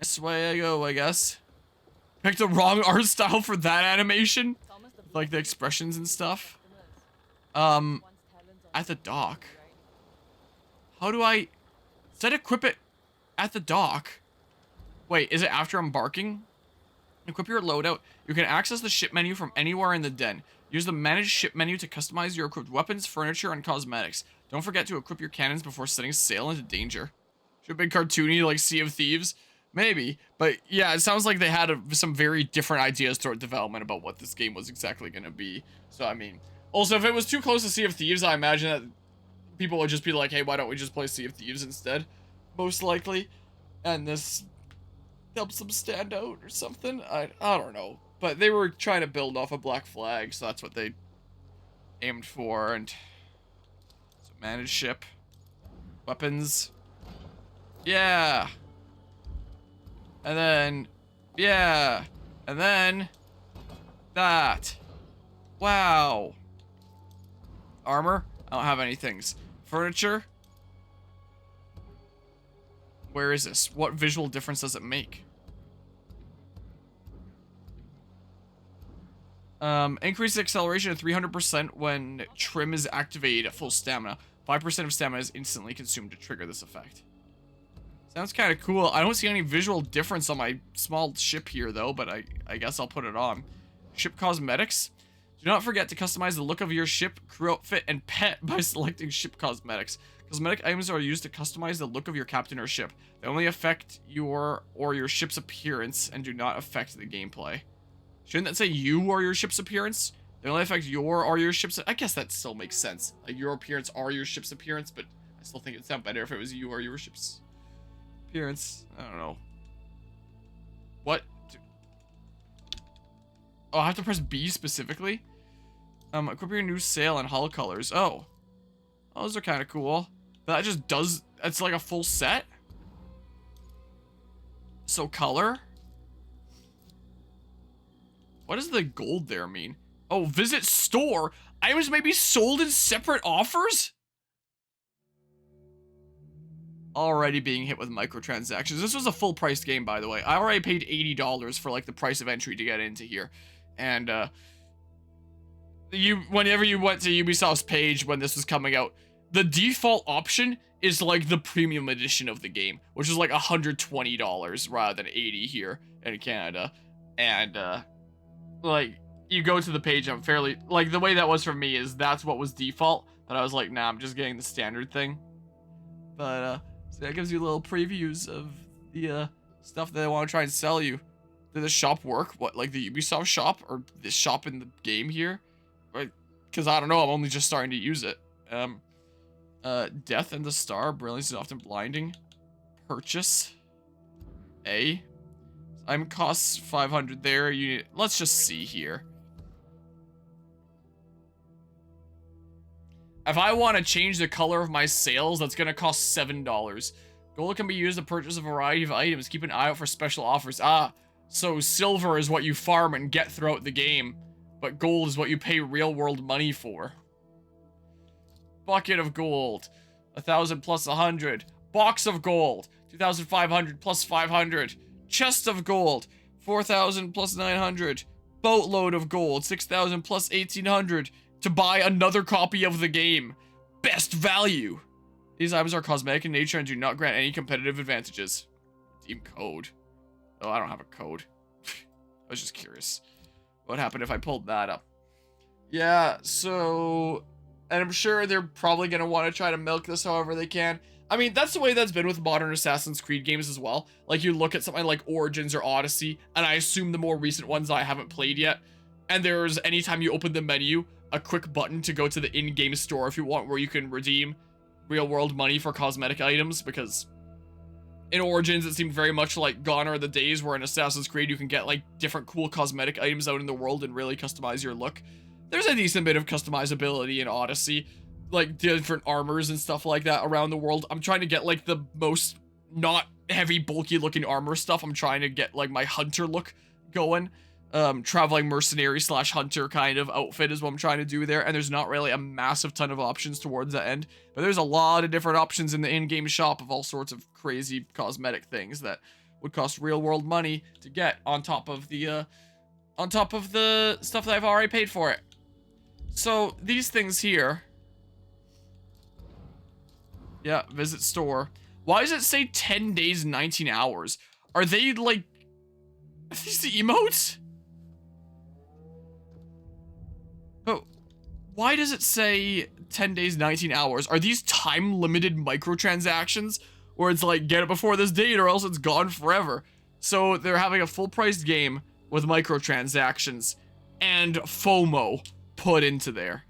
This way I go, I guess. Picked the wrong art style for that animation. Like the expressions and stuff. At the dock. How do I... Does that equip it at the dock? Wait, is it after embarking? Equip your loadout. You can access the ship menu from anywhere in the den. Use the manage ship menu to customize your equipped weapons, furniture, and cosmetics. Don't forget to equip your cannons before setting sail into danger. Should have been cartoony like Sea of Thieves. Maybe. But yeah, it sounds like they had some very different ideas throughout development about what this game was exactly going to be. So, I mean... Also, if it was too close to Sea of Thieves, I imagine that people would just be like, hey, why don't we just play Sea of Thieves instead? Most likely. And this helps them stand out or something. I don't know. But they were trying to build off a Black Flag, so that's what they aimed for. And so manage ship. Weapons. Yeah. And then, yeah. And then, that. Wow. Armor? I don't have any things. Furniture? Where is this? What visual difference does it make? Increase acceleration to 300% when trim is activated at full stamina. 5% of stamina is instantly consumed to trigger this effect. Sounds kind of cool. I don't see any visual difference on my small ship here, though, but I guess I'll put it on. Ship cosmetics. Do not forget to customize the look of your ship, crew outfit, and pet by selecting ship cosmetics. Cosmetic items are used to customize the look of your captain or ship. They only affect your or your ship's appearance and do not affect the gameplay. Shouldn't that say you or your ship's appearance? They only affect your or your ship's... I guess that still makes sense. Like, your appearance or your ship's appearance, but I still think it'd sound better if it was you or your ship's appearance. I don't know. What? Oh, I have to press B specifically? Equip your new sail and hull colors. Oh. Those are kind of cool. That just does... It's like a full set? So color? What does the gold there mean? Oh, visit store. Items may be sold in separate offers? Already being hit with microtransactions. This was a full price game, by the way. I already paid $80 for like the price of entry to get into here. And whenever you went to Ubisoft's page when this was coming out, the default option is like the premium edition of the game, which is like $120 rather than $80 here in Canada. And like, you go to the page, I'm fairly, like, the way that was for me is that's what was default, but I was like, nah, I'm just getting the standard thing. But so that gives you little previews of the stuff that they want to try and sell you. Did the shop work? What, like the Ubisoft shop or this shop in the game here? Right? Because I don't know, I'm only just starting to use it. Death and the Star, brilliance is often blinding. Purchase. A. Item costs 500 there. Let's just see here. If I want to change the color of my sails, that's going to cost $7. Gold can be used to purchase a variety of items. Keep an eye out for special offers. Ah, so silver is what you farm and get throughout the game, but gold is what you pay real world money for. Bucket of gold. 1,000 plus 100. Box of gold. 2,500 plus 500. Chest of gold. 4,000 plus 900. Boatload of gold. 6,000 plus 1,800. To buy another copy of the game. Best value. These items are cosmetic in nature and do not grant any competitive advantages. Redeem code. Oh, I don't have a code. I was just curious. What happened if I pulled that up? Yeah, so... And I'm sure they're probably going to want to try to milk this however they can. I mean, that's the way that's been with modern Assassin's Creed games as well. Like, you look at something like Origins or Odyssey, and I assume the more recent ones I haven't played yet, and there's, anytime you open the menu, a quick button to go to the in-game store if you want, where you can redeem real-world money for cosmetic items, because in Origins, it seemed very much like gone are the days where in Assassin's Creed you can get, like, different cool cosmetic items out in the world and really customize your look. There's a decent bit of customizability in Odyssey, like different armors and stuff like that around the world. I'm trying to get like the most not heavy, bulky looking armor stuff. I'm trying to get like my hunter look going. Traveling mercenary / hunter kind of outfit is what I'm trying to do there. And there's not really a massive ton of options towards the end, but there's a lot of different options in the in-game shop of all sorts of crazy cosmetic things that would cost real world money to get on top of the stuff that I've already paid for it. So these things here. Yeah, visit store. Why does it say 10 days, 19 hours? Are they like, are these the emotes? Oh, why does it say 10 days, 19 hours? Are these time limited microtransactions? Where it's like, get it before this date or else it's gone forever. So they're having a full priced game with microtransactions and FOMO put into there.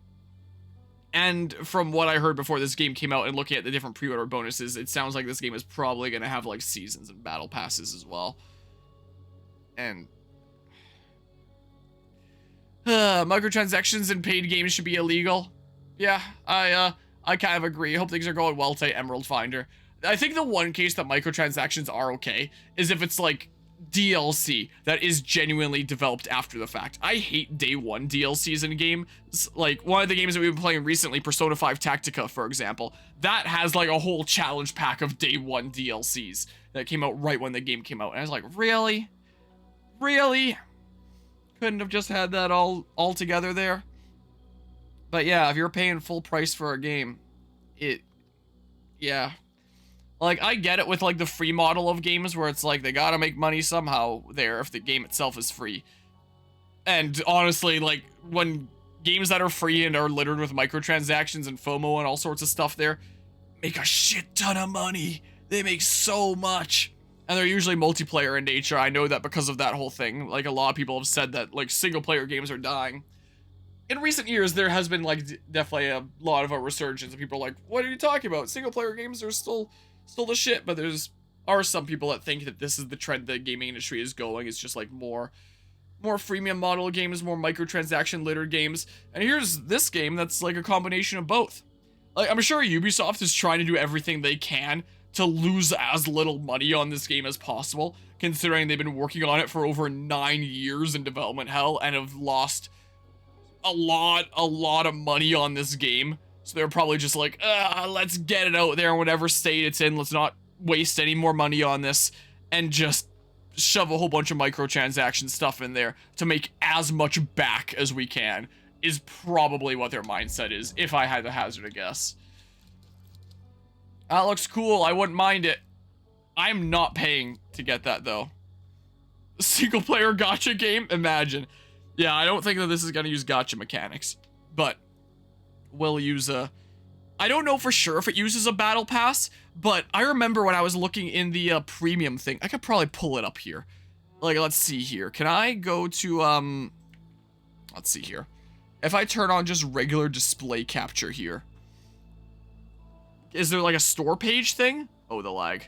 And from what I heard before this game came out and looking at the different pre-order bonuses, it sounds like this game is probably going to have like seasons and battle passes as well. And microtransactions in paid games should be illegal. Yeah, I kind of agree. I hope things are going well to Emerald Finder. I think the one case that microtransactions are okay is if it's like DLC that is genuinely developed after the fact. I hate day one DLCs in a game. Like one of the games that we've been playing recently, Persona 5 Tactica, for example, that has like a whole challenge pack of day one DLCs that came out right when the game came out. And I was like, really? Really? Couldn't have just had that all together there? But yeah, if you're paying full price for a game, yeah. Like, I get it with, like, the free model of games where it's like, they gotta make money somehow there if the game itself is free. And honestly, like, when games that are free and are littered with microtransactions and FOMO and all sorts of stuff there make a shit ton of money. They make so much. And they're usually multiplayer in nature. I know that because of that whole thing. Like, a lot of people have said that, like, single-player games are dying. In recent years, there has been, like, definitely a lot of a resurgence. And people are like, what are you talking about? Single-player games are still the shit, but are some people that think that this is the trend the gaming industry is going. It's just like more freemium model games, more microtransaction littered games. And here's this game that's like a combination of both. Like, I'm sure Ubisoft is trying to do everything they can to lose as little money on this game as possible, considering they've been working on it for over 9 years in development hell and have lost a lot of money on this game. So they're probably just like, let's get it out there in whatever state it's in. Let's not waste any more money on this and just shove a whole bunch of microtransaction stuff in there to make as much back as we can, is probably what their mindset is, if I had to hazard a guess. That looks cool. I wouldn't mind it. I'm not paying to get that, though. Single player gacha game? Imagine. Yeah, I don't think that this is going to use gacha mechanics, but will use I don't know for sure if it uses a battle pass, but I remember when I was looking in the premium thing, I could probably pull it up here. Like, let's see here. Can I go to, let's see here. If I turn on just regular display capture here, is there like a store page thing? Oh, the lag.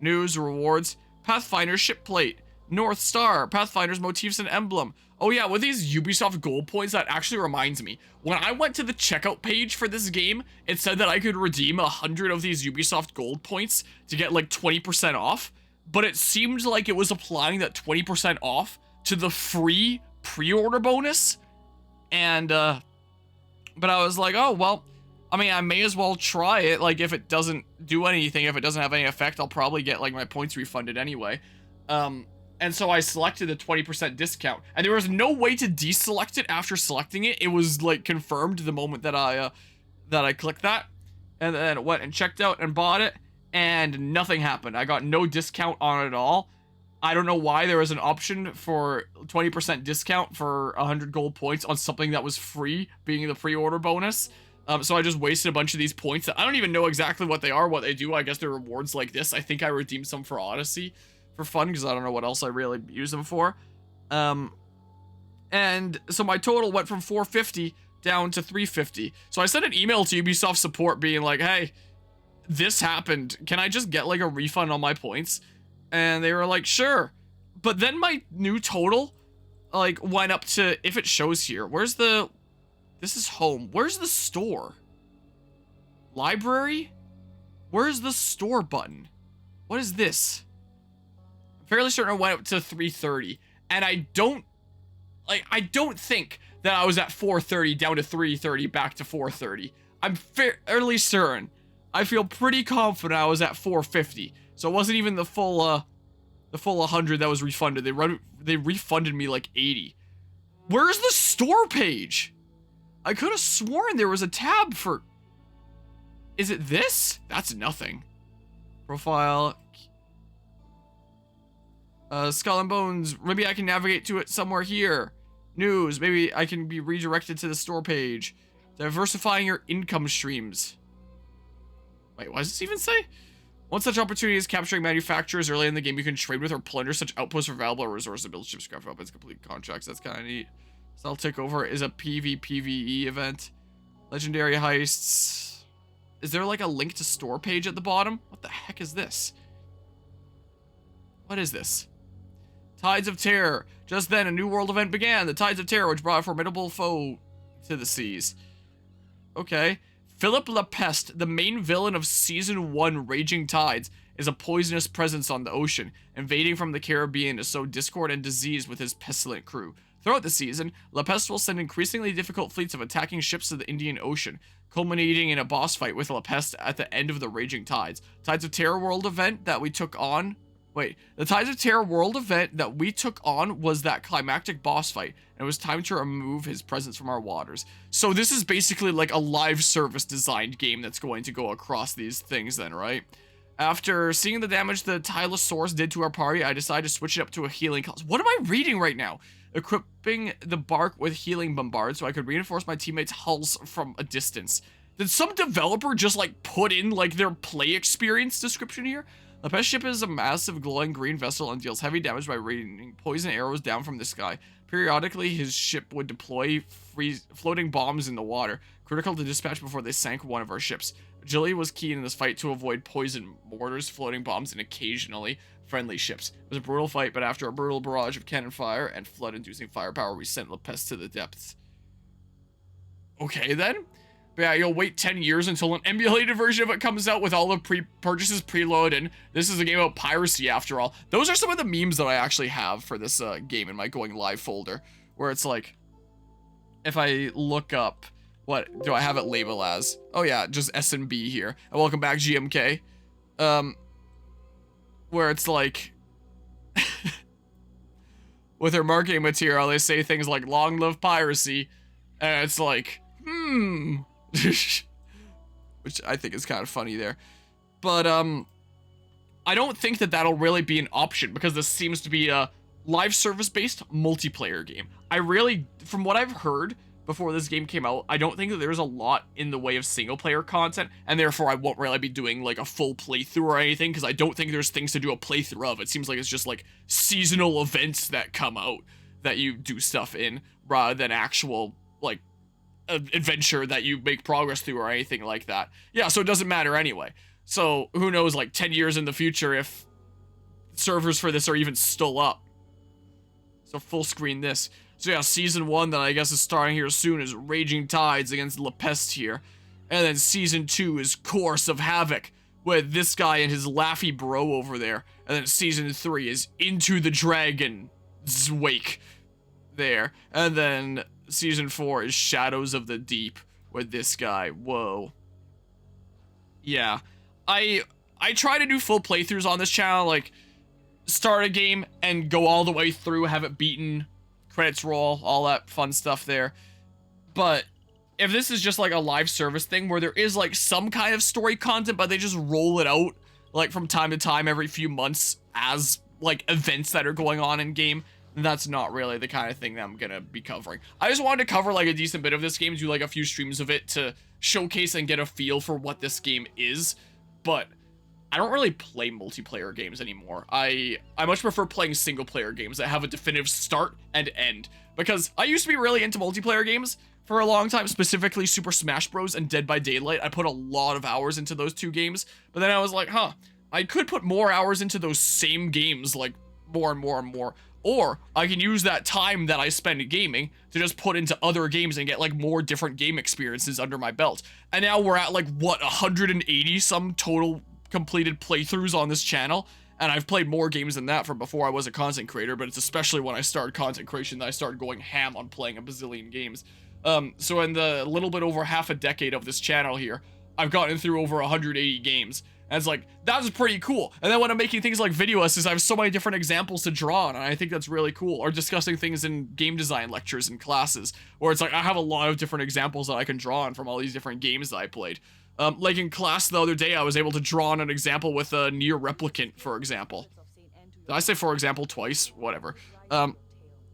News, rewards, Pathfinder ship plate, North Star, Pathfinder's motifs and emblem. Oh yeah, with these Ubisoft gold points, that actually reminds me. When I went to the checkout page for this game, it said that I could redeem 100 of these Ubisoft gold points to get like 20% off, but it seemed like it was applying that 20% off to the free pre-order bonus. And, but I was like, oh, well, I mean, I may as well try it. Like, if it doesn't do anything, if it doesn't have any effect, I'll probably get like my points refunded anyway. And so I selected the 20% discount, and there was no way to deselect it after selecting it. It was like confirmed the moment that I clicked that, and then it went and checked out and bought it, and nothing happened. I got no discount on it at all. I don't know why there was an option for 20% discount for 100 gold points on something that was free, being the pre-order bonus. So I just wasted a bunch of these points. I don't even know exactly what they are, what they do. I guess they're rewards like this. I think I redeemed some for Odyssey for fun, because I don't know what else I really use them for. And so my total went from 450 down to 350. So I sent an email to Ubisoft support being like, hey, this happened. Can I just get like a refund on my points? And they were like, sure. But then my new total like went up to, if it shows here, where's the, this is home. Where's the store? Library? Where's the store button? What is this? Fairly certain it went up to 330, and I don't think that I was at 430 down to 330 back to 430. I'm fairly certain. I feel pretty confident I was at 450, so it wasn't even the full The full 100 that was refunded. They refunded me like 80. Where's the store page? I could have sworn there was a tab for... Is it this? That's nothing. Profile. Skull and Bones. Maybe I can navigate to it somewhere here. News. Maybe I can be redirected to the store page. Diversifying your income streams. Wait, what does this even say? One such opportunity is capturing manufacturers early in the game you can trade with or plunder such outposts for valuable resources, build ships, craft weapons, complete contracts. That's kind of neat. Cell Takeover is a PvPvE event. Legendary heists. Is there like a link to store page at the bottom? What the heck is this? What is this? Tides of Terror. Just then, a new world event began. The Tides of Terror, which brought a formidable foe to the seas. Okay. Philip Lepeste, the main villain of Season 1 Raging Tides, is a poisonous presence on the ocean, invading from the Caribbean to sow discord and disease with his pestilent crew. Throughout the season, Lepeste will send increasingly difficult fleets of attacking ships to the Indian Ocean, culminating in a boss fight with Lepeste at the end of the Raging Tides. Tides of Terror World event that we took on... Wait, the Tides of Terror World event that we took on was that climactic boss fight, and it was time to remove his presence from our waters. So this is basically like a live service designed game that's going to go across these things then, right? After seeing the damage the Tylosaurus did to our party, I decided to switch it up to a healing class. What am I reading right now? Equipping the bark with healing bombard so I could reinforce my teammates' hulls from a distance. Did some developer just like put in like their play experience description here? Lepeste's ship is a massive glowing green vessel and deals heavy damage by raining poison arrows down from the sky. Periodically, his ship would deploy floating bombs in the water, critical to dispatch before they sank one of our ships. Agility was key in this fight to avoid poison mortars, floating bombs, and occasionally friendly ships. It was a brutal fight, but after a brutal barrage of cannon fire and flood-inducing firepower, we sent Lepeste to the depths. Okay, then. But yeah, you'll wait 10 years until an emulated version of it comes out with all the pre-purchases preload, and this is a game about piracy after all. Those are some of the memes that I actually have for this game in my going live folder, where it's like, if I look up, what do I have it label as? Oh yeah, just S&B here. And welcome back, GMK. Where it's like, with their marketing material, they say things like, long live piracy, and it's like, which I think is kind of funny there. But, I don't think that that'll really be an option because this seems to be a live service-based multiplayer game. I really, from what I've heard before this game came out, I don't think that there's a lot in the way of single-player content, and therefore I won't really be doing, like, a full playthrough or anything, because I don't think there's things to do a playthrough of. It seems like it's just, like, seasonal events that come out that you do stuff in, rather than actual, like, adventure that you make progress through or anything like that. Yeah, so it doesn't matter anyway. So who knows, like 10 years in the future if servers for this are even still up. So full screen this. So yeah, season 1 that I guess is starting here soon is Raging Tides against Lepeste here. And then season 2 is Course of Havoc with this guy and his laughy bro over there. And then season 3 is Into the Dragon's Wake there. And then season 4 is Shadows of the Deep with this guy. Whoa. Yeah. I try to do full playthroughs on this channel, like start a game and go all the way through, have it beaten, credits roll, all that fun stuff there. But if this is just like a live service thing where there is like some kind of story content, but they just roll it out like from time to time every few months as like events that are going on in game, that's not really the kind of thing that I'm gonna be covering. I just wanted to cover like a decent bit of this game, do like a few streams of it to showcase and get a feel for what this game is. But I don't really play multiplayer games anymore. I much prefer playing single player games that have a definitive start and end. Because I used to be really into multiplayer games for a long time, specifically Super Smash Bros. And Dead by Daylight. I put a lot of hours into those two games. But then I was like, I could put more hours into those same games, like more and more and more. Or I can use that time that I spend gaming to just put into other games and get like more different game experiences under my belt. And now we're at like, what, 180 some total completed playthroughs on this channel. And I've played more games than that from before I was a content creator, but it's especially when I started content creation that I started going ham on playing a bazillion games. So in the little bit over half a decade of this channel here, I've gotten through over 180 games. And it's like, that's pretty cool. And then when I'm making things like video essays, I have so many different examples to draw on, and I think that's really cool. Or discussing things in game design lectures and classes, where it's like, I have a lot of different examples that I can draw on from all these different games that I played. Like in class the other day, I was able to draw on an example with a near replicant, for example. Did I say for example twice? Whatever. And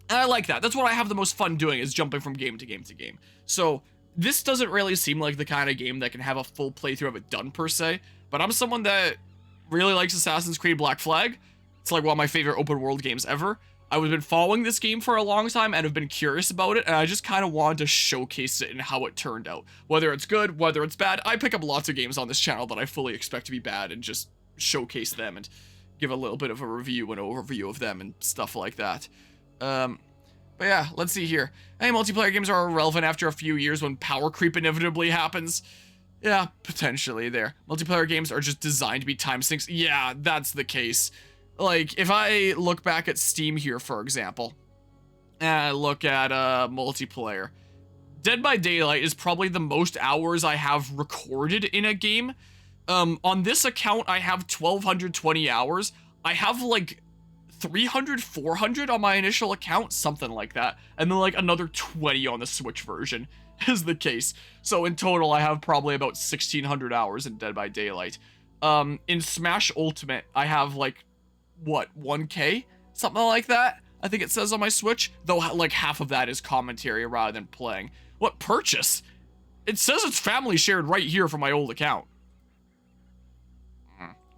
I like that. That's what I have the most fun doing, is jumping from game to game to game. So this doesn't really seem like the kind of game that can have a full playthrough of it done per se, but I'm someone that really likes Assassin's Creed Black Flag. It's like one of my favorite open world games ever. I've been following this game for a long time and have been curious about it, and I just kind of wanted to showcase it and how it turned out. Whether it's good, whether it's bad, I pick up lots of games on this channel that I fully expect to be bad and just showcase them and give a little bit of a review and overview of them and stuff like that. But yeah, let's see here. Hey, multiplayer games are irrelevant after a few years when power creep inevitably happens. Yeah, potentially there. Multiplayer games are just designed to be time sinks. Yeah, that's the case. Like, if I look back at Steam here, for example, and I look at multiplayer, Dead by Daylight is probably the most hours I have recorded in a game. On this account, I have 1,220 hours. I have like 300, 400 on my initial account, something like that. And then like another 20 on the Switch version is the case. So in total, I have probably about 1,600 hours in Dead by Daylight. In Smash Ultimate, I have like, what, 1K? Something like that, I think it says on my Switch. Though like half of that is commentary rather than playing. What purchase? It says it's family shared right here from my old account.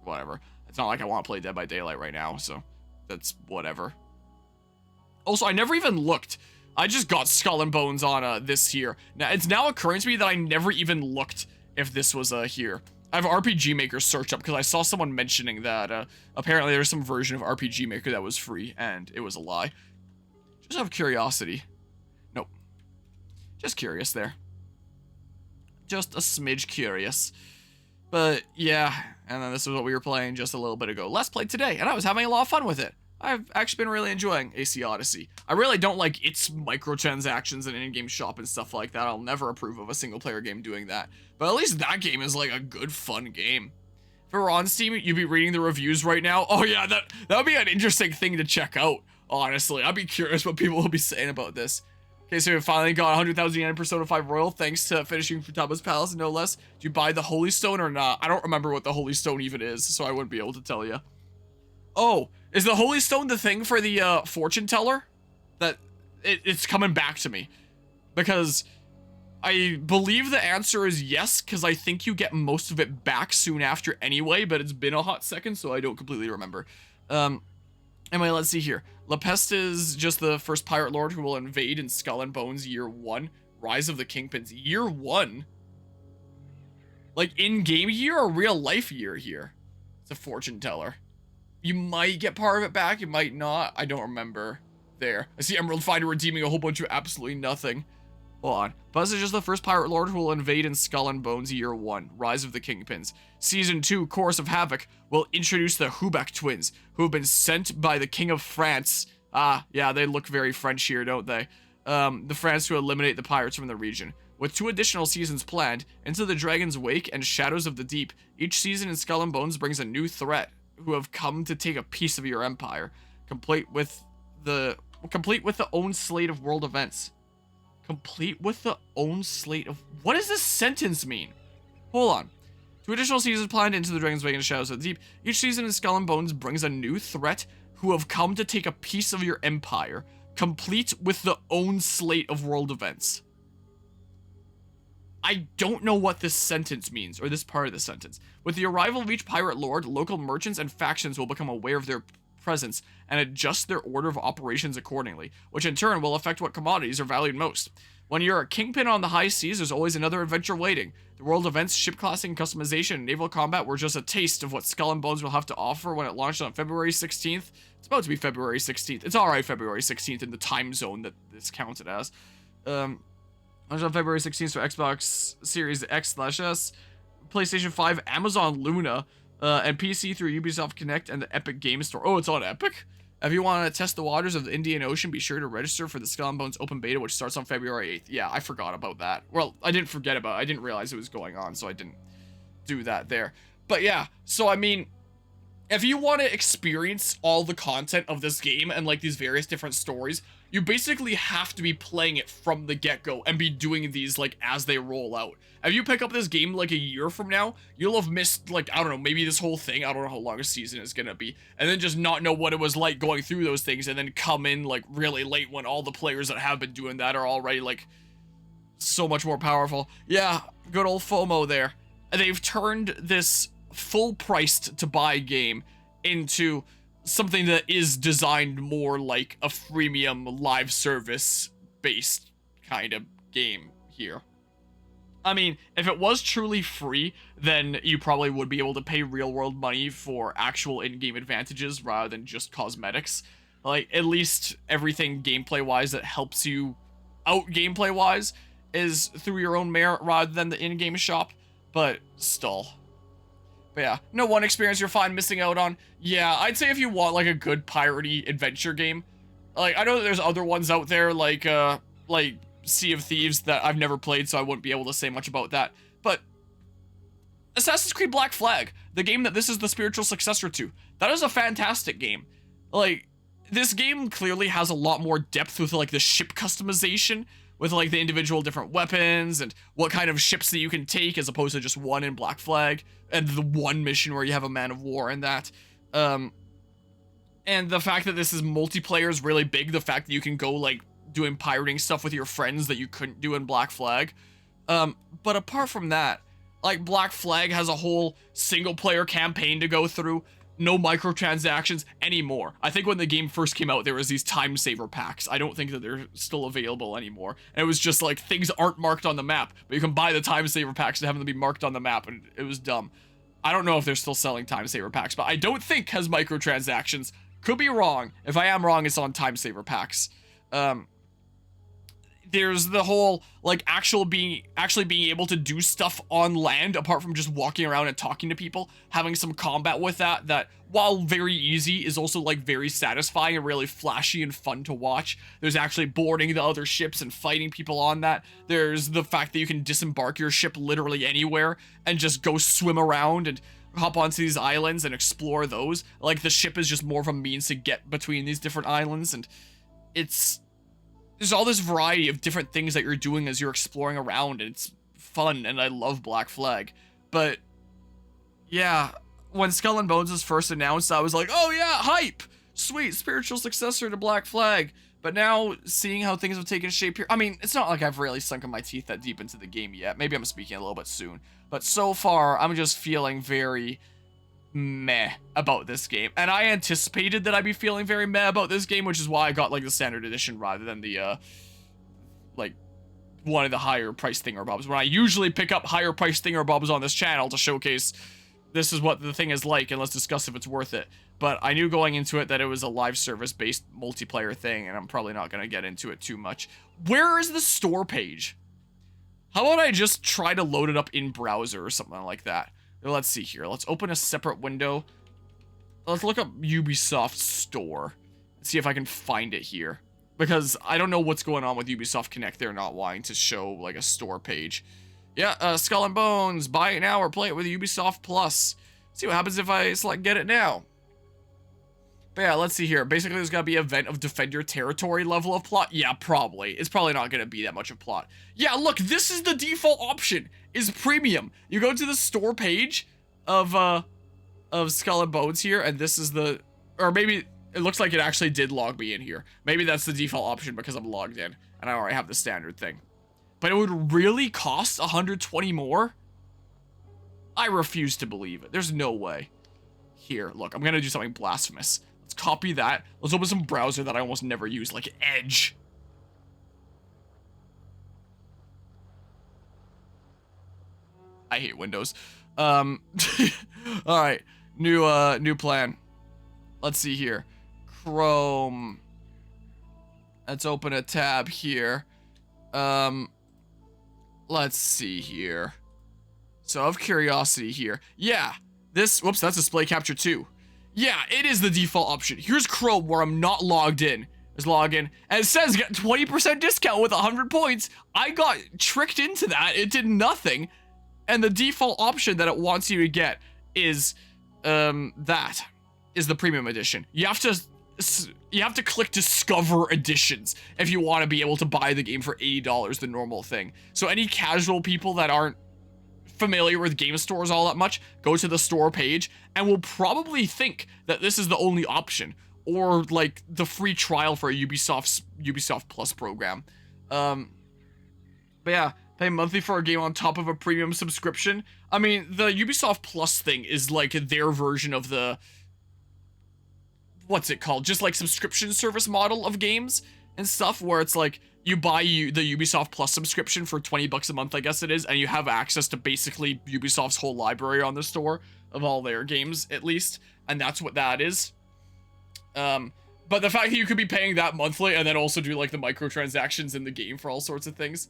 Whatever. It's not like I want to play Dead by Daylight right now, so that's whatever. Also, I never even looked. I just got Skull and Bones on this here. Now, it's now occurring to me that I never even looked if this was here. I have RPG Maker searched up because I saw someone mentioning that apparently there's some version of RPG Maker that was free, and it was a lie. Just out of curiosity. Nope. Just curious there. Just a smidge curious. But yeah, and then this is what we were playing just a little bit ago. Let's Play today, and I was having a lot of fun with it. I've actually been really enjoying AC Odyssey. I really don't like its microtransactions and in-game shop and stuff like that. I'll never approve of a single-player game doing that. But at least that game is like a good, fun game. If it were on Steam, you'd be reading the reviews right now. Oh yeah, that would be an interesting thing to check out, honestly. I'd be curious what people will be saying about this. Okay, so we finally got 100,000 yen in Persona 5 Royal, thanks to finishing Futaba's Palace, no less. Do you buy the Holy Stone or not? I don't remember what the Holy Stone even is, so I wouldn't be able to tell you. Oh, is the Holy Stone the thing for the fortune teller? That it's coming back to me. Because I believe the answer is yes, because I think you get most of it back soon after anyway, but it's been a hot second, so I don't completely remember. Anyway, let's see here. La Peste is just the first pirate lord who will invade in Skull and Bones Year 1. Rise of the Kingpins. Year 1? Like in-game year or real-life year here? It's a fortune teller. You might get part of it back, you might not. I don't remember. There. I see Emerald Finder redeeming a whole bunch of absolutely nothing. Hold on. Buzz is just the first pirate lord who will invade in Skull and Bones Year 1. Rise of the Kingpins. Season 2, Chorus of Havoc, will introduce the Hubac twins, who have been sent by the King of France. Ah, yeah, they look very French here, don't they? The France to eliminate the pirates from the region. With 2 additional seasons planned, Into the Dragon's Wake and Shadows of the Deep, each season in Skull and Bones brings a new threat, who have come to take a piece of your empire, complete with the own slate of world events. Complete with the own slate of... What does this sentence mean? Hold on. 2 additional seasons planned Into the Dragon's Wake and Shadows of the Deep. Each season in Skull and Bones brings a new threat who have come to take a piece of your empire, complete with the own slate of world events. I don't know what this sentence means, or this part of the sentence. With the arrival of each pirate lord, local merchants and factions will become aware of their presence and adjust their order of operations accordingly, which in turn will affect what commodities are valued most. When you're a kingpin on the high seas, there's always another adventure waiting. The world events, ship classing, customization, and naval combat were just a taste of what Skull and Bones will have to offer when it launched on February 16th. It's about to be February 16th. It's alright February 16th in the time zone that this counted as. Launched on February 16th for Xbox Series X/S, PlayStation 5, Amazon Luna, and PC through Ubisoft Connect and the Epic Game Store. Oh, it's on Epic? If you want to test the waters of the Indian Ocean, be sure to register for the Skull and Bones open beta, which starts on February 8th. Yeah, I forgot about that. Well, I didn't forget about it. I didn't realize it was going on, so I didn't do that there. But yeah, so I mean, if you want to experience all the content of this game and like these various different stories, you basically have to be playing it from the get-go and be doing these like as they roll out. If you pick up this game like a year from now, you'll have missed like, I don't know, maybe this whole thing. I don't know how long a season is gonna be, and then just not know what it was like going through those things, and then come in like really late when all the players that have been doing that are already like so much more powerful. Yeah, good old FOMO there. They've turned this full-priced to buy game into something that is designed more like a freemium live service based kind of game here. I mean, if it was truly free, then you probably would be able to pay real world money for actual in-game advantages rather than just cosmetics. Like, at least everything gameplay wise that helps you out gameplay wise is through your own merit rather than the in-game shop, but still. But yeah, no one experience you're fine missing out on. Yeah, I'd say if you want like a good piratey adventure game, like I know that there's other ones out there like Sea of Thieves that I've never played, so I wouldn't be able to say much about that. But Assassin's Creed Black Flag, the game that this is the spiritual successor to, that is a fantastic game. Like, this game clearly has a lot more depth with like the ship customization, with like the individual different weapons and what kind of ships that you can take as opposed to just one in Black Flag, and the one mission where you have a man of war and that. And the fact that this is multiplayer is really big. The fact that you can go like doing pirating stuff with your friends that you couldn't do in Black Flag. But apart from that, like Black Flag has a whole single player campaign to go through. No microtransactions anymore. I think when the game first came out, there was these time saver packs. I don't think that they're still available anymore. And it was just like things aren't marked on the map, but you can buy the time saver packs to have them be marked on the map, and it was dumb. I don't know if they're still selling time saver packs, but I don't think has microtransactions. Could be wrong. If I am wrong, it's on time saver packs. There's the whole like actually being able to do stuff on land apart from just walking around and talking to people, having some combat with that while very easy is also like very satisfying and really flashy and fun to watch. There's actually boarding the other ships and fighting people on that. There's the fact that you can disembark your ship literally anywhere and just go swim around and hop onto these islands and explore those. Like the ship is just more of a means to get between these different islands, and there's all this variety of different things that you're doing as you're exploring around, and it's fun, and I love Black Flag. But yeah, when Skull and Bones was first announced, I was like, oh yeah, hype! Sweet, spiritual successor to Black Flag. But now, seeing how things have taken shape here, I mean, it's not like I've really sunken my teeth that deep into the game yet. Maybe I'm speaking a little bit soon. But so far, I'm just feeling very meh about this game, and I anticipated that I'd be feeling very meh about this game, which is why I got like the standard edition rather than the like one of the higher price thingamabobs, when I usually pick up higher price thingamabobs on this channel to showcase this is what the thing is like and let's discuss if it's worth it. But I knew going into it that it was a live service based multiplayer thing, and I'm probably not going to get into it too much. Where is the store page? How about I just try to load it up in browser or something like that? Let's see here. Let's open a separate window. Let's look up Ubisoft Store and see if I can find it here, because I don't know what's going on with Ubisoft Connect. They're not wanting to show like a store page. Yeah, Skull and Bones. Buy it now or play it with Ubisoft Plus. See what happens if I select get it now. But yeah, let's see here. Basically, there's gotta be an event of defend your territory level of plot. Yeah, probably. It's probably not gonna be that much of plot. Yeah, look, this is the default option, is premium. You go to the store page of Skull and Bones here, and this is the, or maybe it looks like it actually did log me in here. Maybe that's the default option because I'm logged in, and I already have the standard thing. But it would really cost 120 more? I refuse to believe it. There's no way. Here, look, I'm gonna do something blasphemous. Let's copy that. Let's open some browser that I almost never use, like Edge. I hate Windows. All right, new plan. Let's see here. Chrome. Let's open a tab here. Let's see here. So, of curiosity here. Yeah, this, whoops, that's display capture 2. Yeah, it is the default option. Here's Chrome where I'm not logged in. Let's log in. And it says get 20% discount with 100 points. I got tricked into that. It did nothing. And the default option that it wants you to get is that is the premium edition. You have to click Discover Editions if you want to be able to buy the game for $80, the normal thing. So any casual people that aren't familiar with game stores all that much, go to the store page and will probably think that this is the only option, or like the free trial for Ubisoft's Ubisoft Plus program. But yeah, pay monthly for a game on top of a premium subscription. I mean, the Ubisoft Plus thing is like their version of the, what's it called? Just like subscription service model of games and stuff, where it's like you buy the Ubisoft Plus subscription for 20 bucks a month, I guess it is, and you have access to basically Ubisoft's whole library on the store of all their games, at least, and that's what that is. But the fact that you could be paying that monthly and then also do like the microtransactions in the game for all sorts of things.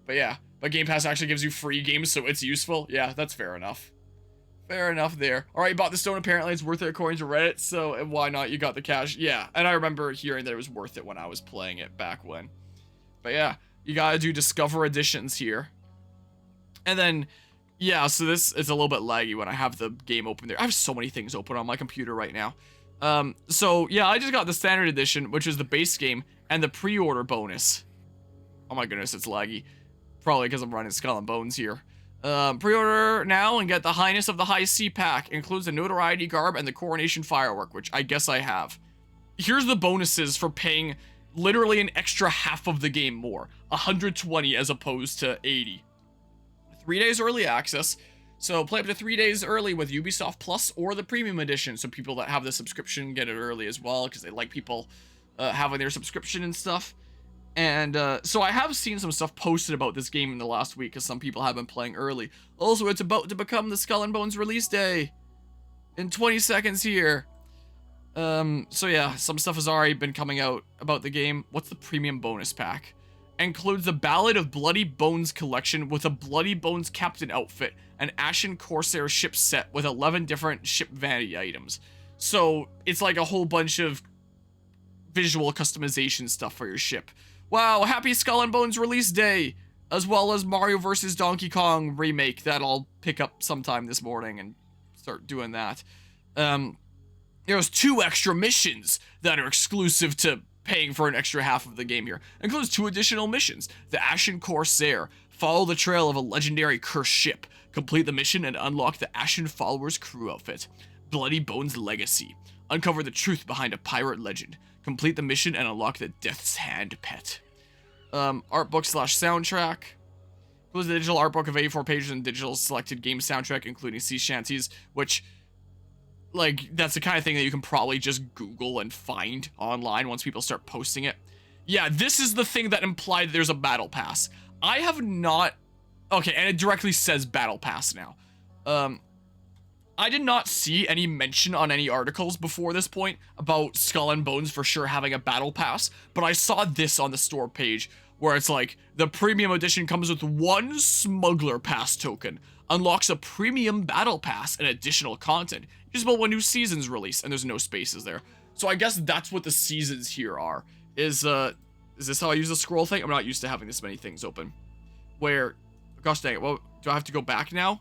But yeah, but Game Pass actually gives you free games, so it's useful. Yeah, that's fair enough. Fair enough there. All right, you bought the stone. Apparently it's worth it according to Reddit, so why not? You got the cash. Yeah, and I remember hearing that it was worth it when I was playing it back when. But yeah, you gotta do Discover Editions here. And then, yeah, so this is a little bit laggy when I have the game open there. I have so many things open on my computer right now. So yeah, I just got the Standard Edition, which is the base game, and the pre-order bonus. Oh my goodness, it's laggy. Probably because I'm running Skull and Bones here. Pre-order now and get the Highness of the High Sea pack. Includes the Notoriety Garb and the Coronation Firework, which I guess I have. Here's the bonuses for paying literally an extra half of the game more. 120 as opposed to 80. 3 days early access. So play up to 3 days early with Ubisoft Plus or the Premium Edition. So people that have the subscription get it early as well, because they like people having their subscription and stuff. And so I have seen some stuff posted about this game in the last week, because some people have been playing early. Also, it's about to become the Skull and Bones release day in 20 seconds here. So yeah, some stuff has already been coming out about the game. What's the premium bonus pack? Includes the Ballad of Bloody Bones collection with a Bloody Bones captain outfit, an Ashen Corsair ship set with 11 different ship vanity items. So it's like a whole bunch of visual customization stuff for your ship. Wow, happy Skull and Bones release day, as well as Mario vs. Donkey Kong remake that I'll pick up sometime this morning and start doing that. There's 2 extra missions that are exclusive to paying for an extra half of the game here. Includes 2 additional missions. The Ashen Corsair. Follow the trail of a legendary cursed ship. Complete the mission and unlock the Ashen Followers crew outfit. Bloody Bones Legacy. Uncover the truth behind a pirate legend. Complete the mission and unlock the Death's Hand pet. Art book / soundtrack. Includes the digital art book of 84 pages and digital selected game soundtrack, including sea shanties, which, like, that's the kind of thing that you can probably just Google and find online once people start posting it. Yeah, this is the thing that implied there's a battle pass. I have not... Okay, and it directly says battle pass now. I did not see any mention on any articles before this point about Skull and Bones for sure having a battle pass, but I saw this on the store page where it's like, the premium edition comes with 1 smuggler pass token, unlocks a premium battle pass and additional content, usable when new seasons release, and there's no spaces there. So I guess that's what the seasons here are. Is this how I use the scroll thing? I'm not used to having this many things open. Where, gosh dang it, well, do I have to go back now?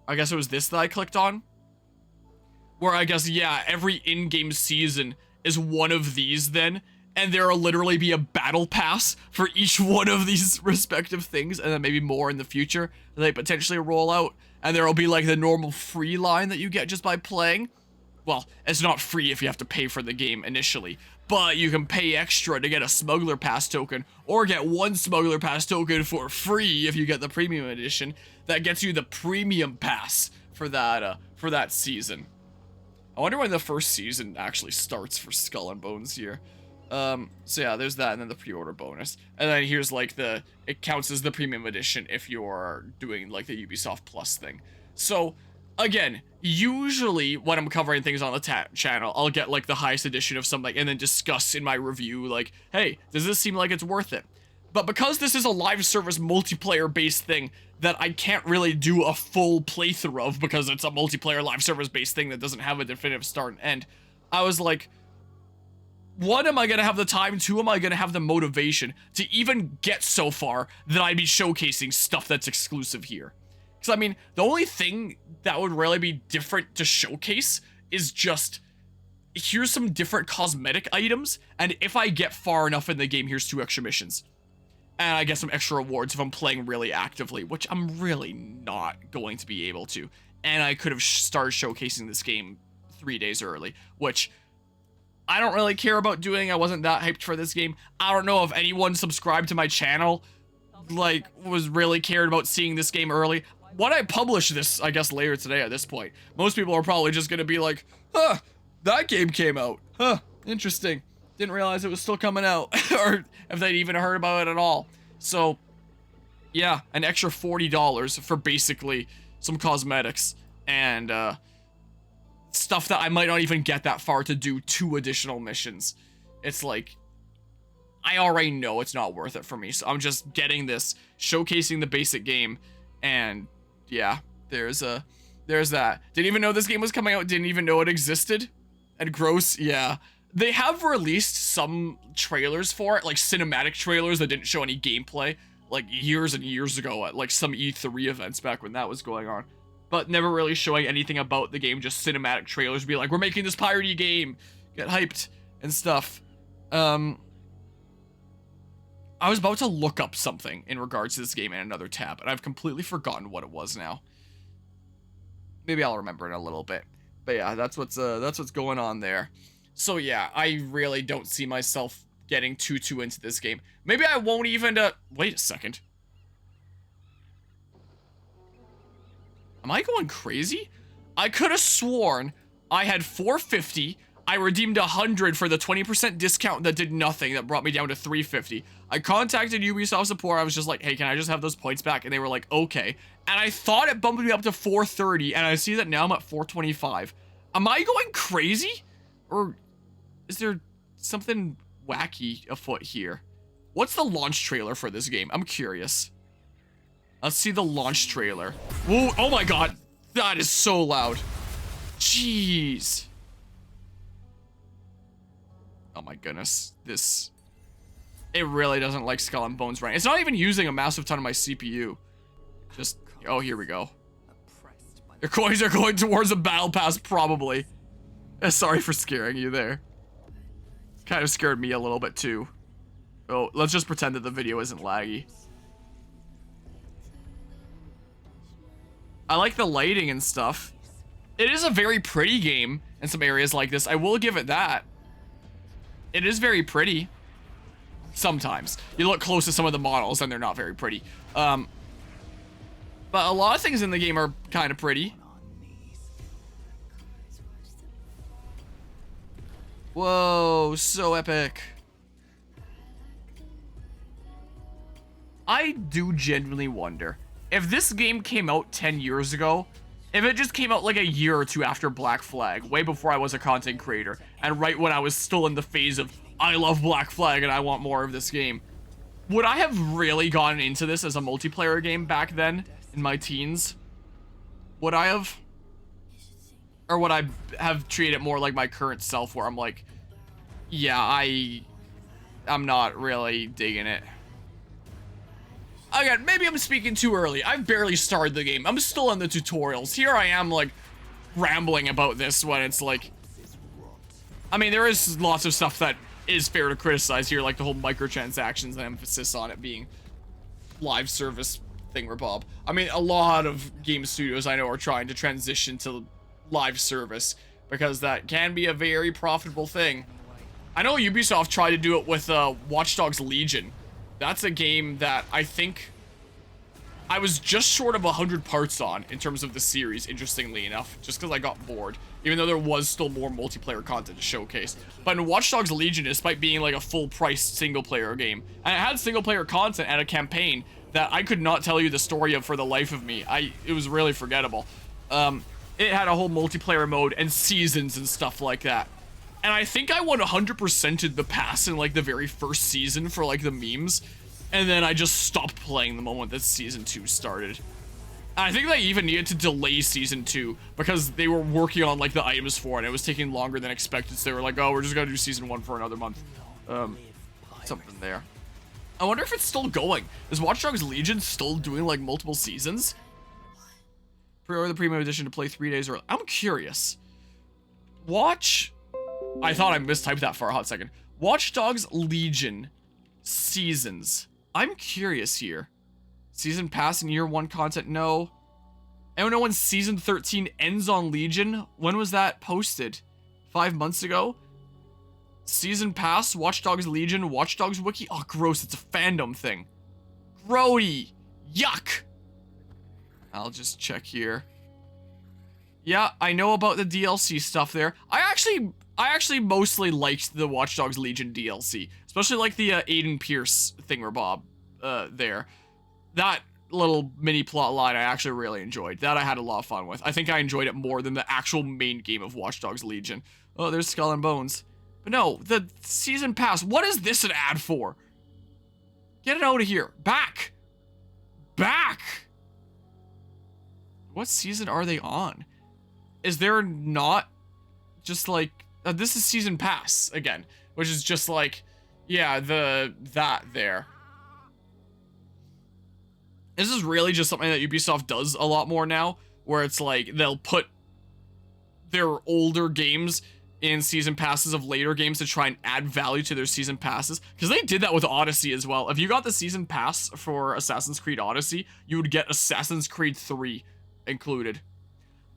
I guess it was this that I clicked on. Where I guess, yeah, every in-game season is one of these then, and there'll literally be a battle pass for each one of these respective things, and then maybe more in the future that they potentially roll out, and there'll be like the normal free line that you get just by playing. Well, it's not free if you have to pay for the game initially, but you can pay extra to get a smuggler pass token, or get 1 smuggler pass token for free if you get the premium edition. That gets you the premium pass for that season. I wonder when the first season actually starts for Skull and Bones here. So yeah, there's that, and then the pre-order bonus. And then here's like it counts as the premium edition if you're doing like the Ubisoft Plus thing. So again, usually when I'm covering things on the channel, I'll get like the highest edition of something and then discuss in my review like, hey, does this seem like it's worth it? But because this is a live service multiplayer based thing that I can't really do a full playthrough of because it's a multiplayer live service based thing that doesn't have a definitive start and end, I was like, 1, am I going to have the time? 2, am I going to have the motivation to even get so far that I'd be showcasing stuff that's exclusive here? Because, I mean, the only thing that would really be different to showcase is just, here's some different cosmetic items, and if I get far enough in the game, here's 2 extra missions. And I get some extra rewards if I'm playing really actively, which I'm really not going to be able to. And I could have started showcasing this game 3 days early, which I don't really care about doing. I wasn't that hyped for this game. I don't know if anyone subscribed to my channel, like, was really cared about seeing this game early. When I publish this, I guess later today at this point, most people are probably just gonna be like, huh, that game came out. Huh, interesting. Didn't realize it was still coming out. Or if they'd even heard about it at all. So, yeah, an extra $40 for basically some cosmetics and stuff that I might not even get that far to do 2 additional missions. It's like, I already know it's not worth it for me, so I'm just getting this, showcasing the basic game, and yeah, there's that. Didn't even know this game was coming out, didn't even know it existed. And gross, yeah. They have released some trailers for it, like cinematic trailers that didn't show any gameplay, like years and years ago at like some E3 events back when that was going on. But never really showing anything about the game, just cinematic trailers, be like, we're making this piratey game, get hyped and stuff. I was about to look up something in regards to this game in another tab, and I've completely forgotten what it was now. Maybe I'll remember in a little bit. But yeah, that's what's going on there. So yeah, I really don't see myself getting too into this game. Maybe I won't even, wait a second. Am I going crazy? I could have sworn I had 450. I redeemed 100 for the 20% discount that did nothing, that brought me down to 350. I contacted Ubisoft support. I was just like, hey, can I just have those points back? And they were like, okay. And I thought it bumped me up to 430, and I see that now I'm at 425. Am I going crazy? Or is there something wacky afoot here? What's the launch trailer for this game? I'm curious. Let's see the launch trailer. Whoa, oh my god. That is so loud. Jeez. Oh my goodness. This... It really doesn't like Skull and Bones running. It's not even using a massive ton of my CPU. Just... Oh, here we go. Your coins are going towards a battle pass, probably. Sorry for scaring you there. Kind of scared me a little bit, too. Oh, let's just pretend that the video isn't laggy. I like the lighting and stuff. It is a very pretty game in some areas like this. I will give it that. It is very pretty. Sometimes. You look close to some of the models and they're not very pretty. But a lot of things in the game are kind of pretty. Whoa, so epic. I do genuinely wonder if this game came out 10 years ago, if it just came out like a year or two after Black Flag, way before I was a content creator, and right when I was still in the phase of, I love Black Flag and I want more of this game, would I have really gotten into this as a multiplayer game back then, in my teens? Would I have? Or would I have treated it more like my current self, where I'm like, yeah, I'm not really digging it. Again, maybe I'm speaking too early. I've barely started the game. I'm still in the tutorials. Here I am, like, rambling about this when it's like... I mean, there is lots of stuff that is fair to criticize here, like the whole microtransactions and emphasis on it being live service thingamabob. I mean, a lot of game studios I know are trying to transition to live service because that can be a very profitable thing. I know Ubisoft tried to do it with Watch Dogs Legion. That's a game that I think I was just short of 100 parts on in terms of the series, interestingly enough, just because I got bored, even though there was still more multiplayer content to showcase. But in Watch Dogs Legion, despite being like a full-priced single-player game, and it had single-player content and a campaign that I could not tell you the story of for the life of me. It was really forgettable. It had a whole multiplayer mode and seasons and stuff like that. And I think I 100%ed the pass in like the very first season for like the memes. And then I just stopped playing the moment that season 2 started. And I think they even needed to delay season 2 because they were working on like the items for it. It was taking longer than expected. So they were like, oh, we're just gonna do season 1 for another month. Something there. I wonder if it's still going. Is Watch Dogs Legion still doing like multiple seasons? Pre-order the premium edition to play 3 days early. I'm curious. I thought I mistyped that for a hot second. Watch Dogs Legion seasons. I'm curious here. Season pass and year 1 content? No. I don't know when season 13 ends on Legion. When was that posted? 5 months ago? Season pass, Watch Dogs Legion, Watch Dogs Wiki. Oh, gross. It's a fandom thing. Grody. Yuck. I'll just check here. Yeah, I know about the DLC stuff there. I actually mostly liked the Watch Dogs Legion DLC, especially like the Aiden Pierce thingamabob there. That little mini plot line I actually really enjoyed. That I had a lot of fun with. I think I enjoyed it more than the actual main game of Watch Dogs Legion. Oh, there's Skull and Bones. But no, the season pass. What is this an ad for? Get it out of here. Back. What season are they on? Is there not just like this is season pass again, which is just like, yeah, that there. This is really just something that Ubisoft does a lot more now, where it's like they'll put their older games in season passes of later games to try and add value to their season passes. Because they did that with Odyssey as well. If you got the season pass for Assassin's Creed Odyssey, you would get Assassin's Creed 3 included.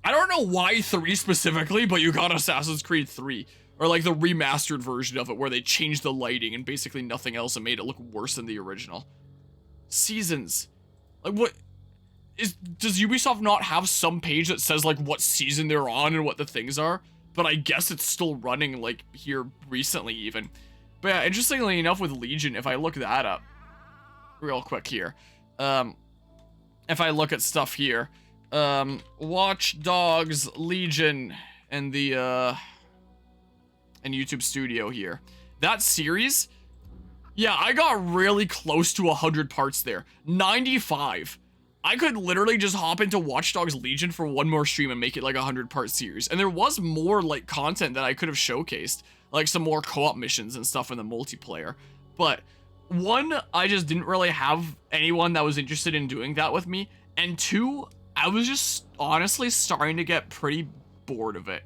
I don't know why 3 specifically, but you got Assassin's Creed 3. Or like the remastered version of it where they changed the lighting and basically nothing else and made it look worse than the original. Seasons. Like what does Ubisoft not have some page that says like what season they're on and what the things are? But I guess it's still running like here recently even. But yeah, interestingly enough with Legion, if I look that up real quick here. If I look at stuff here, Watch Dogs Legion and the and YouTube Studio here. That series, yeah, I got really close to 100 parts there. 95. I could literally just hop into Watch Dogs Legion for one more stream and make it like a 100-part series. And there was more like content that I could have showcased, like some more co-op missions and stuff in the multiplayer. But one, I just didn't really have anyone that was interested in doing that with me. And two, I was just honestly starting to get pretty bored of it.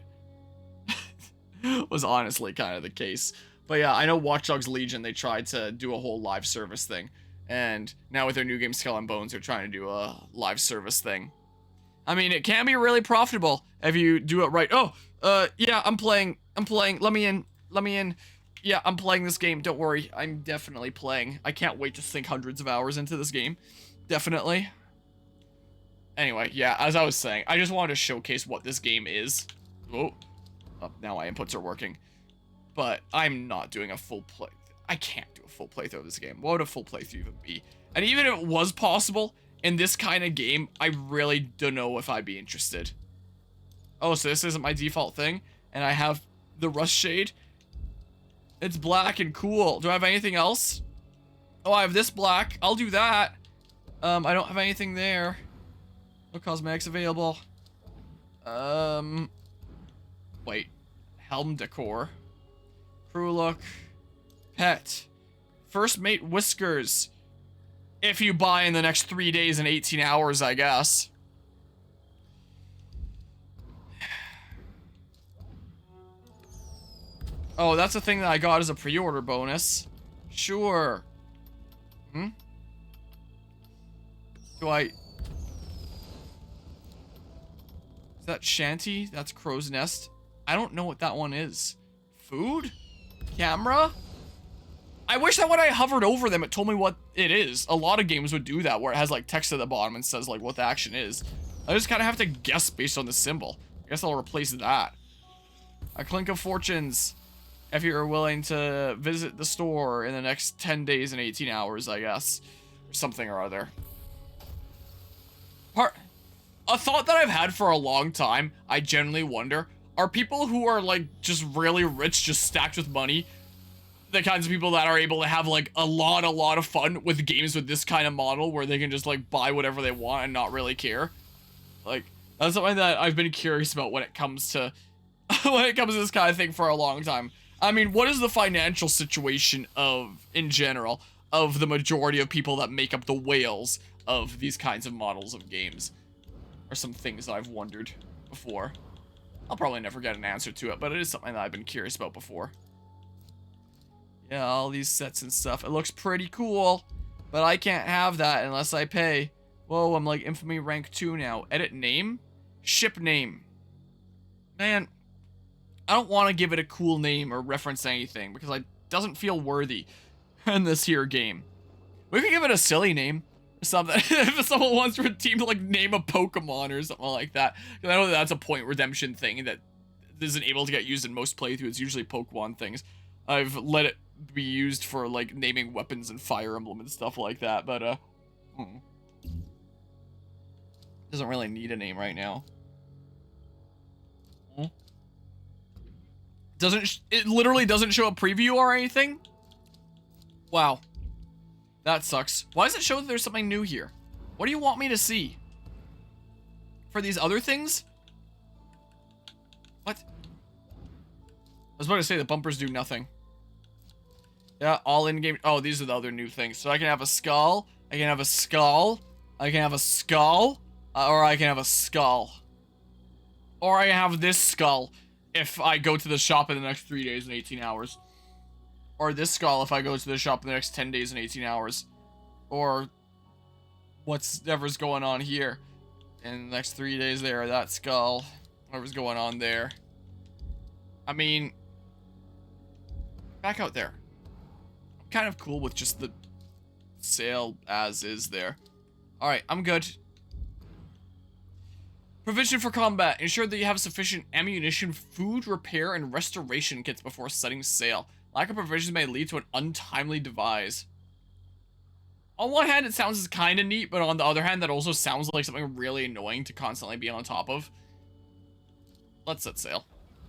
Was honestly kind of the case. But yeah, I know Watch Dogs Legion, they tried to do a whole live service thing. And now with their new game Skull and Bones, they're trying to do a live service thing. I mean, it can be really profitable if you do it right. Oh, yeah, I'm playing. Let me in. Yeah, I'm playing this game. Don't worry. I'm definitely playing. I can't wait to sink hundreds of hours into this game. Definitely. Anyway, yeah, as I was saying, I just wanted to showcase what this game is. Oh, now my inputs are working. But I'm not doing a full play. I can't do a full playthrough of this game. What would a full playthrough even be? And even if it was possible, in this kind of game, I really don't know if I'd be interested. Oh, so this isn't my default thing? And I have the rust shade? It's black and cool. Do I have anything else? Oh, I have this black. I'll do that. I don't have anything there. No cosmetics available. Wait. Helm decor. Crew look. Pet. First mate whiskers. If you buy in the next 3 days and 18 hours, I guess. Oh, that's a thing that I got as a pre-order bonus. Sure. Hmm? Is that shanty? That's crow's nest. I don't know what that one is. Food? Camera? I wish that when I hovered over them, it told me what it is. A lot of games would do that, where it has like text at the bottom and says like what the action is. I just kind of have to guess based on the symbol. I guess I'll replace that. A Clink of Fortunes. If you're willing to visit the store in the next 10 days and 18 hours, I guess. Or something or other. A thought that I've had for a long time, I genuinely wonder, are people who are like just really rich, just stacked with money, the kinds of people that are able to have like a lot of fun with games with this kind of model where they can just like buy whatever they want and not really care? Like, that's something that I've been curious about when it comes to this kind of thing for a long time. I mean, what is the financial situation in general, of the majority of people that make up the whales of these kinds of models of games? are some things that I've wondered before. I'll probably never get an answer to it, but it is something that I've been curious about before. Yeah, all these sets and stuff. It looks pretty cool, but I can't have that unless I pay. Whoa, I'm like infamy rank 2 now. Edit name? Ship name. Man, I don't want to give it a cool name or reference anything because it doesn't feel worthy in this here game. We could give it a silly name or something. If someone wants for a team to like name a Pokemon or something like that. Because I know that's a point redemption thing that isn't able to get used in most playthroughs. Usually Pokemon things. I've let it be used for like naming weapons and Fire Emblem and stuff like that, but doesn't really need a name right now. It literally doesn't show a preview or anything? Wow. That sucks. Why does it show that there's something new here? What do you want me to see? For these other things? What? I was about to say the bumpers do nothing. Yeah, all in-game. Oh, these are the other new things. So I can have a skull. I can have a skull. I can have a skull. Or I can have a skull. Or I have this skull if I go to the shop in the next 3 days and 18 hours. Or this skull if I go to the shop in the next 10 days and 18 hours. Or whatever's going on here in the next 3 days there. That skull. Whatever's going on there. I mean, back out there. Kind of cool with just the sale as is there. Alright, I'm good. Provision for combat. Ensure that you have sufficient ammunition, food, repair, and restoration kits before setting sail. Lack of provisions may lead to an untimely devise. On one hand, it sounds kind of neat, but on the other hand, that also sounds like something really annoying to constantly be on top of. Let's set sail.